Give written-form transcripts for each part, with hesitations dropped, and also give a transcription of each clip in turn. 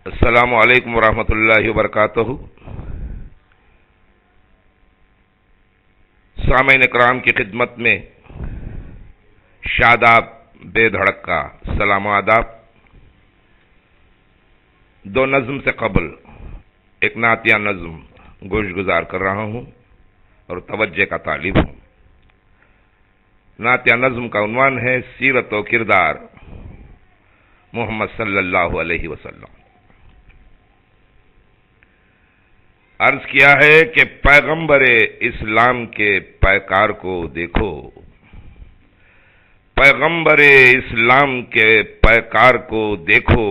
السلام علیکم ورحمۃ اللہ وبرکاتہ۔ سامعین کرام کی خدمت میں شاداب بے دھڑک کا سلام و آداب۔ دو نظم سے قبل ایک نعتیہ نظم گوش گزار کر رہا ہوں اور توجہ کا طالب ہوں۔ نعتیہ نظم کا عنوان ہے سیرت و کردار محمد صلی اللہ علیہ وسلم۔ عرض کیا ہے کہ پیغمبر اسلام کے پیکار کو دیکھو، پیغمبر اسلام کے پیکار کو دیکھو،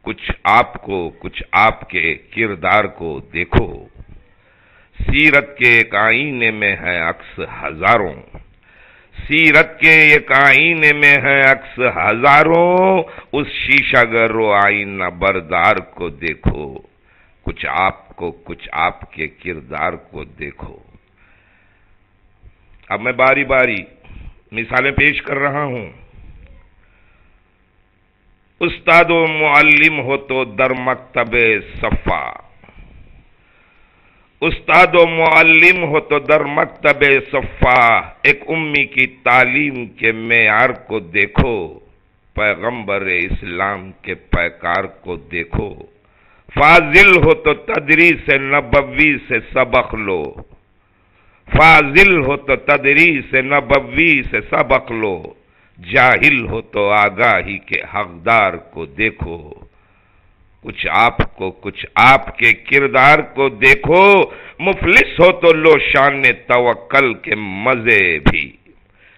کچھ آپ کو کچھ آپ کے کردار کو دیکھو۔ سیرت کے ایک آئینے میں ہے عکس ہزاروں، سیرت کے ایک آئینے میں ہے عکس ہزاروں، اس شیشہ گر و آئینہ بردار کو دیکھو، کچھ آپ کو کچھ آپ کے کردار کو دیکھو۔ اب میں باری باری مثالیں پیش کر رہا ہوں۔ استاد و معلم ہو تو در مکتب صفا، استاد و معلم ہو تو در مکتب صفا، ایک امی کی تعلیم کے معیار کو دیکھو، پیغمبر اسلام کے پیکار کو دیکھو۔ فاضل ہو تو تدریس نبوی سے سبق لو، فاضل ہو تو تدریس نبوی سے سبق لو، جاہل ہو تو آگاہی کے حقدار کو دیکھو، کچھ آپ کو کچھ آپ کے کردار کو دیکھو۔ مفلس ہو تو لو شان توکل کے مزے بھی،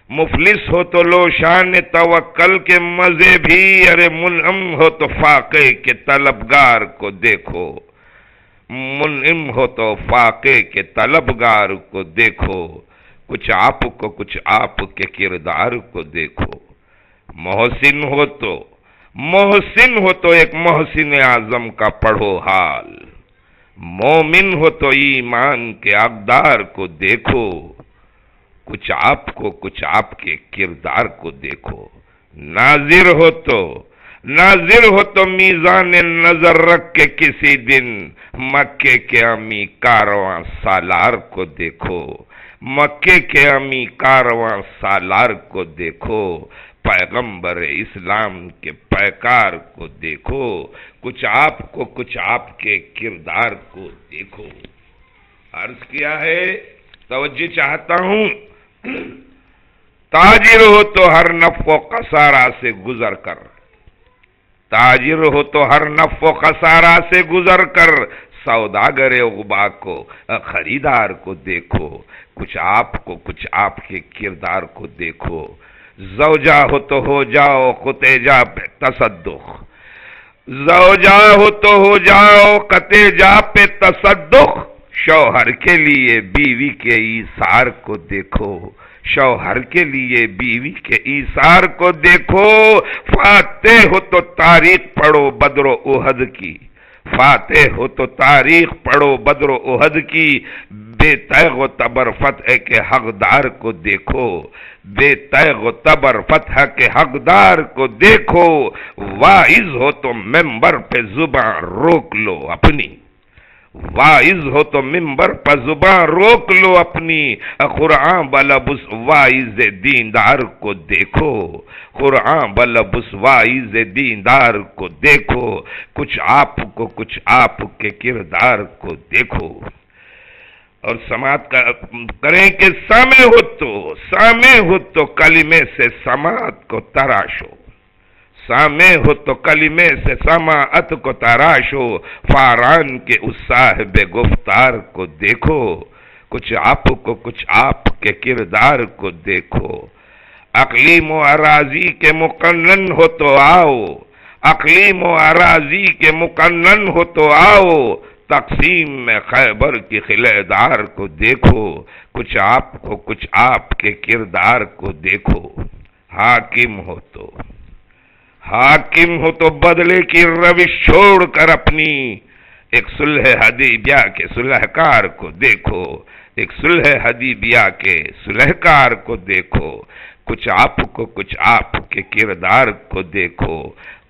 مفلس ہو تو لو شان توکل کے مزے بھی، ارے منعم ہو تو فاقے کے طلبگار کو دیکھو، منعم ہو تو فاقے کے طلبگار کو دیکھو، کچھ آپ کو کچھ آپ کے کردار کو دیکھو۔ محسن ہو تو ایک محسن اعظم کا پڑھو حال، مومن ہو تو ایمان کے اقدار کو دیکھو، کچھ آپ کو کچھ آپ کے کردار کو دیکھو۔ ناظر ہو تو میزان نظر رکھ کے کسی دن مکے کے امی کارواں سالار کو دیکھو، مکے کے امی کارواں سالار کو دیکھو، پیغمبر اسلام کے پیکار کو دیکھو، کچھ آپ کو کچھ آپ کے کردار کو دیکھو۔ عرض کیا ہے، توجہ چاہتا ہوں، تاجر ہو تو ہر نفع و خسارہ سے گزر کر، تاجر ہو تو ہر نفع و خسارہ سے گزر کر، سوداگر عقبا کو خریدار کو دیکھو، کچھ آپ کو کچھ آپ کے کردار کو دیکھو۔ زوجہ ہو تو ہو جاؤ خطیجہ پہ تصدق، زوجہ ہو تو ہو جاؤ خطیجہ پہ تصدق، شوہر کے لیے بیوی کے ایثار کو دیکھو، شوہر کے لیے بیوی کے ایثار کو دیکھو۔ فاتح ہو تو تاریخ پڑھو بدر و احد کی، فاتح ہو تو تاریخ پڑھو بدر و احد کی، بے تیغ و تبر فتح کے حقدار کو دیکھو، بے تیغ و تبر فتح کے حقدار کو دیکھو۔ واعظ ہو تو ممبر پہ زبان روک لو اپنی، واعظ ہو تو ممبر پر زبان روک لو اپنی، قرآن بلب اس واعظ دیندار کو دیکھو، قرآن بلب اس واعظ دیندار کو دیکھو، کچھ آپ کو کچھ آپ کے کردار کو دیکھو۔ اور سماعت کریں کہ سامع ہو تو کلمے سے سماعت کو تراشو، سامع ہو تو کلمے سے سماعت کو تراشو، فاران کے اس صاحب گفتار کو دیکھو، کچھ آپ کو کچھ آپ کے کردار کو دیکھو۔ اقلیم و اراضی کے مقنن ہو تو آؤ، اقلیم و اراضی کے مقنن ہو تو آؤ، تقسیم میں خیبر کی خلیدار کو دیکھو، کچھ آپ کو کچھ آپ کے کردار کو دیکھو۔ حاکم ہو تو بدلے کی روش چھوڑ کر اپنی، ایک صلح حدیبیہ کے صلحکار کو دیکھو، ایک صلح حدیبیہ کے صلحکار کو دیکھو، کچھ آپ کو کچھ آپ کے کردار کو دیکھو۔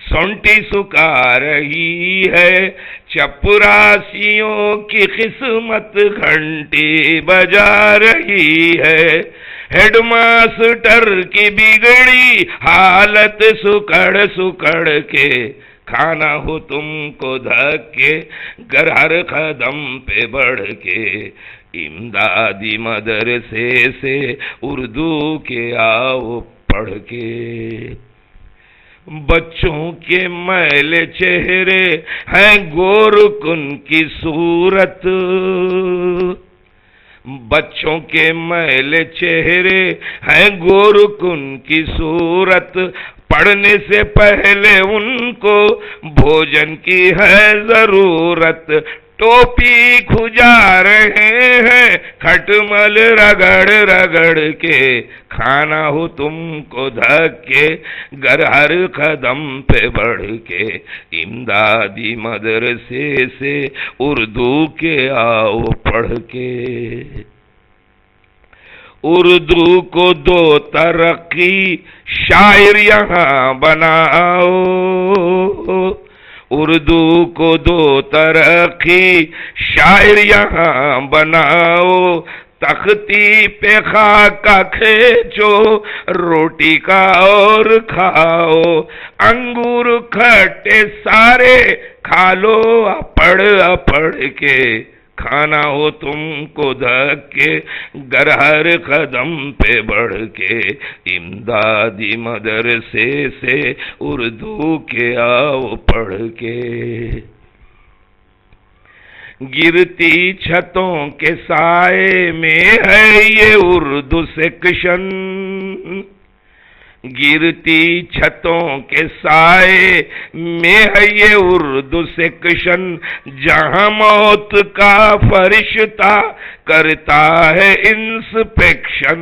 سونٹی سکھا رہی ہے، چپراسیوں کی قسمت گھنٹی بجا رہی ہے، ہیڈ ماسٹر کی بگڑی حالت سکڑ سکڑ کے، کھانا ہو تم کو دھکے گر ہر قدم پہ بڑھ کے، امدادی مدرسے سے اردو کے آؤ پڑھ کے۔ بچوں کے میلے چہرے ہیں گورکن کی صورت، بچوں کے میلے چہرے ہیں گورکن کی صورت، پڑھنے سے پہلے ان کو بھوجن کی ہے ضرورت، ٹوپی کھجا رہے ہیں کھٹمل رگڑ رگڑ کے، کھانا ہو تم کو دھکے گر ہر قدم پہ بڑھ کے، امدادی مدرسے سے اردو کے آؤ پڑھ کے۔ اردو کو دو ترقی شاعر یہاں بناؤ، اردو کو دو ترقی شاعر یہاں بناؤ، تختی پہ خاکہ کھینچو روٹی کا اور کھاؤ، انگور کھٹے سارے کھا لو اپڑ اپڑ کے، کھانا ہو تم کو دھکے گر ہر قدم پہ بڑھ کے، امدادی مدرسے سے اردو کے آؤ پڑھ کے۔ گرتی چھتوں کے سائے میں ہے یہ اردو سیکشن، گرتی چھتوں کے سائے میں ہے یہ اردو سیکشن، جہاں موت کا فرشتہ کرتا ہے انسپیکشن،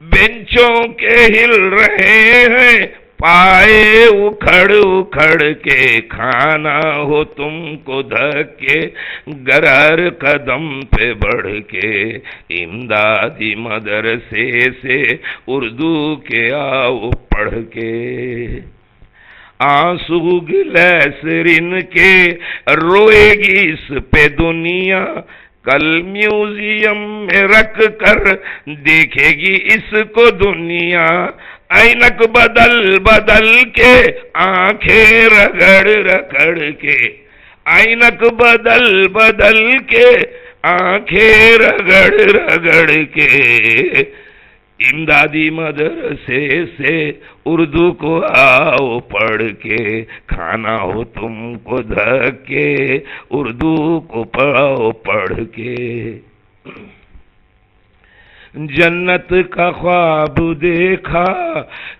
بینچوں کے ہل رہے ہیں پائے اکھڑ اکھڑ کے، کھانا ہو تم کو دھکے گر ہر قدم پہ بڑھ کے، امدادی مدرسے سے اردو کے آؤ پڑھ کے۔ آنسو گلیسرین کے روئے گی اس پہ دنیا، کل میوزیم میں رکھ کر دیکھے گی اس کو دنیا، اینک بدل بدل کے آنکھیں رگڑ رگڑ کے، اینک بدل بدل کے آنکھیں رگڑ رگڑ کے، امدادی مدرسے سے اردو کو آؤ پڑھ کے، کھانا ہو تم کو دھکے اردو کو پڑھو پڑھ کے۔ جنت کا خواب دیکھا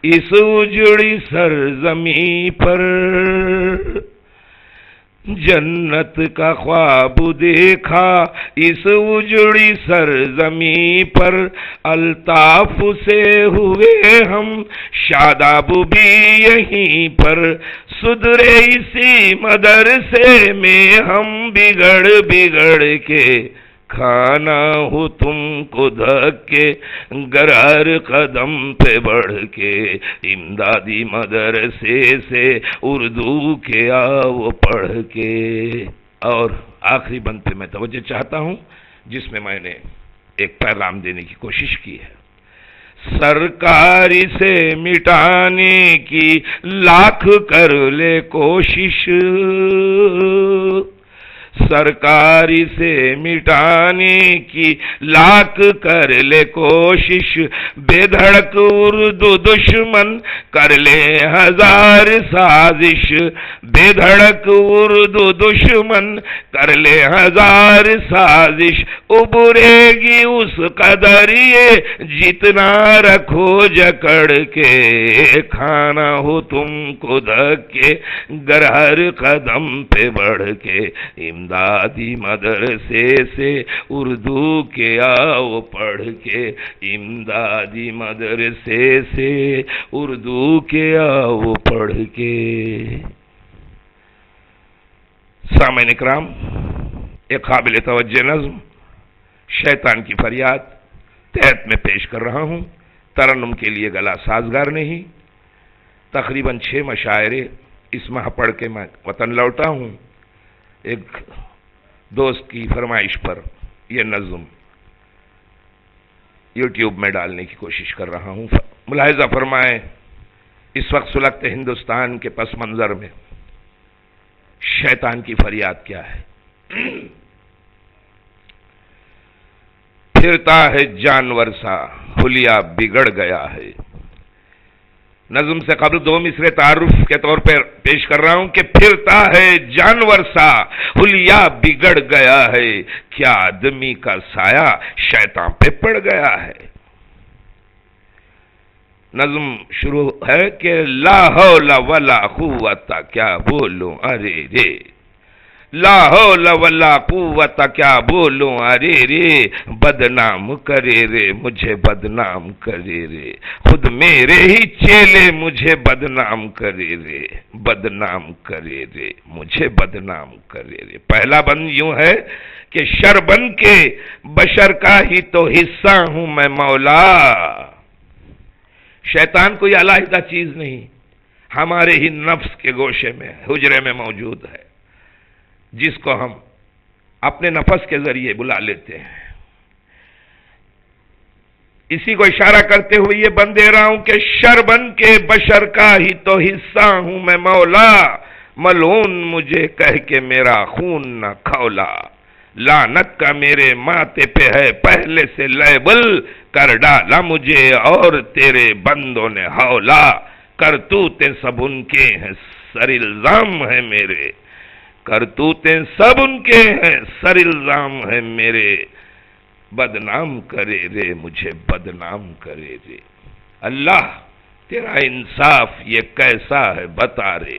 اس اجڑی سرزمیں پر، جنت کا خواب دیکھا اس اجڑی سرزمیں پر، الطاف سے ہوئے ہم شاداب بھی یہیں پر، سدھرے اسی مدرسے میں ہم بگڑ بگڑ کے، کھانا ہو تم کو دھکے گر ہر قدم پہ بڑھ کے، امدادی مدرسے سے اردو کے آؤ پڑھ کے۔ اور آخری بند پہ میں توجہ چاہتا ہوں جس میں میں نے ایک پیغام دینے کی کوشش کی ہے۔ سرکاری سے مٹانے کی لاکھ کر لے کوشش، سرکاری سے مٹانے کی لاکھ کر لے کوشش، بے دھڑک اردو دشمن کر لے ہزار سازش، بے دھڑک اردو دشمن کر لے ہزار سازش، ابھرے گی اس قدر یہ جتنا رکھو جکڑ کے، کھانا ہو تم کو دھکے گر ہر قدم پہ بڑھ کے، امدادی مدرسے سے اردو کے آؤ پڑھ کے، امدادی مدرسے سے اردو کے آؤ پڑھ کے۔ سامعین اکرام، ایک قابل توجہ نظم شیطان کی فریاد تحت میں پیش کر رہا ہوں، ترنم کے لیے گلا سازگار نہیں، تقریباً 6 مشاعرے اس ماہ پڑھ کے میں وطن لوٹا ہوں، ایک دوست کی فرمائش پر یہ نظم یوٹیوب میں ڈالنے کی کوشش کر رہا ہوں۔ ملاحظہ فرمائیں اس وقت سلگتے ہندوستان کے پس منظر میں شیطان کی فریاد کیا ہے۔ پھرتا ہے جانور سا حلیہ بگڑ گیا ہے۔ نظم سے قبل دو مصرے تعارف کے طور پر پیش کر رہا ہوں کہ پھرتا ہے جانور سا حلیہ بگڑ گیا ہے، کیا آدمی کا سایہ شیطان پہ پڑ گیا ہے۔ نظم شروع ہے کہ لا حول ولا قوت، کیا بولوں ارے رے، لا حول ولا قوت کیا بولوں ارے رے، بدنام کرے رے مجھے بدنام کرے رے، خود میرے ہی چیلے مجھے بدنام کرے رے، بدنام کرے رے مجھے بدنام کرے رے۔ پہلا بند یوں ہے کہ شر بن کے بشر کا ہی تو حصہ ہوں میں مولا۔ شیطان کوئی علیحدہ چیز نہیں، ہمارے ہی نفس کے گوشے میں حجرے میں موجود ہے، جس کو ہم اپنے نفس کے ذریعے بلا لیتے ہیں۔ اسی کو اشارہ کرتے ہوئے یہ بند دے رہا ہوں کہ شر بن کے بشر کا ہی تو حصہ ہوں میں مولا، ملعون مجھے کہہ کے میرا خون نہ کھولا، لعنت کا میرے ماتھے پہ ہے پہلے سے لیبل، کر ڈالا مجھے اور تیرے بندوں نے ہولا، کرتوتیں سب ان کے ہیں سر الزام ہے میرے، کرتوتیں سب ان کے ہیں سر الزام ہے میرے، بدنام کرے رے مجھے بدنام کرے رے۔ اللہ تیرا انصاف یہ کیسا ہے بتا رے،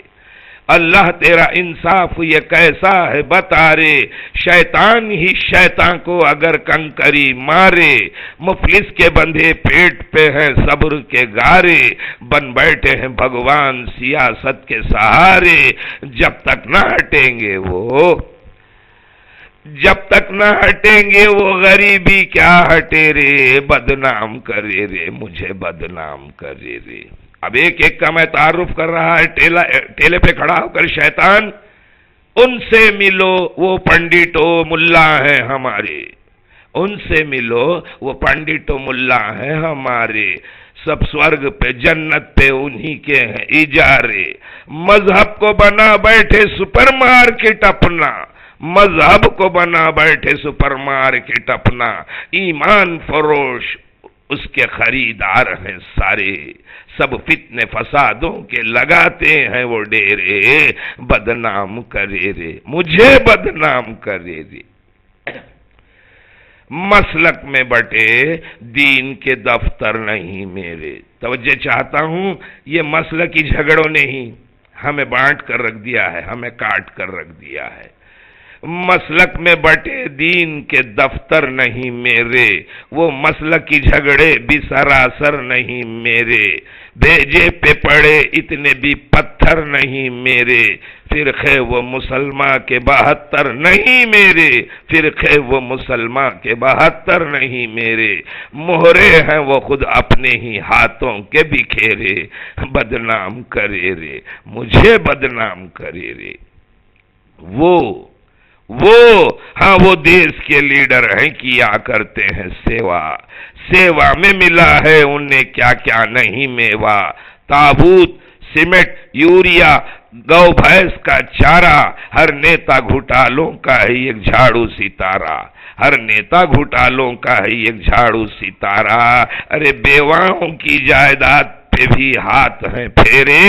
اللہ تیرا انصاف یہ کیسا ہے بتا رے، شیطان ہی شیطان کو اگر کنکری مارے، مفلس کے بندھے پیٹ پہ ہیں صبر کے گارے، بن بیٹھے ہیں بھگوان سیاست کے سہارے، جب تک نہ ہٹیں گے وہ، جب تک نہ ہٹیں گے وہ غریبی کیا ہٹے رے، بدنام کرے رے مجھے بدنام کرے رے۔ اب ایک ایک کا میں تعارف کر رہا ہے، ٹیلے پہ کھڑا ہو کر شیطان، ان سے ملو وہ پنڈت و ملا ہیں ہمارے، ان سے ملو وہ پنڈت و ملا ہیں ہمارے، سب سورگ پہ جنت پہ انہی کے ہیں اجارے، مذہب کو بنا بیٹھے سپر مارکیٹ اپنا، مذہب کو بنا بیٹھے سپر مارکیٹ اپنا، ایمان فروش اس کے خریدار ہیں سارے، سب فتنے فسادوں کے لگاتے ہیں وہ ڈیرے، بدنام کرے رے مجھے بدنام کرے رے۔ مسلک میں بٹے دین کے دفتر نہیں میرے، توجہ چاہتا ہوں، یہ مسلکی جھگڑوں نے ہی ہمیں بانٹ کر رکھ دیا ہے، ہمیں کاٹ کر رکھ دیا ہے۔ مسلک میں بٹے دین کے دفتر نہیں میرے، وہ مسلکی جھگڑے بھی سراسر نہیں میرے، بھیجے پہ پڑے اتنے بھی پتھر نہیں میرے، فرقے وہ مسلمان کے 72 نہیں میرے، فرقے وہ مسلمان کے 72 نہیں میرے، مہرے ہیں وہ خود اپنے ہی ہاتھوں کے بکھیرے، بدنام کرے رے مجھے بدنام کرے رے۔ ہاں وہ دیس کے لیڈر ہیں کیا کرتے ہیں سیوا، سیوا میں ملا ہے انہیں کیا کیا نہیں میوا، تابوت سیمنٹ یوریا گو بھینس کا چارہ، ہر نیتا گھوٹالوں کا ہے ایک جھاڑو ستارہ، ہر نیتا گھوٹالوں کا ہے ایک جھاڑو ستارہ، ارے بیواؤں کی جائیداد پہ بھی ہاتھ ہیں پھیرے،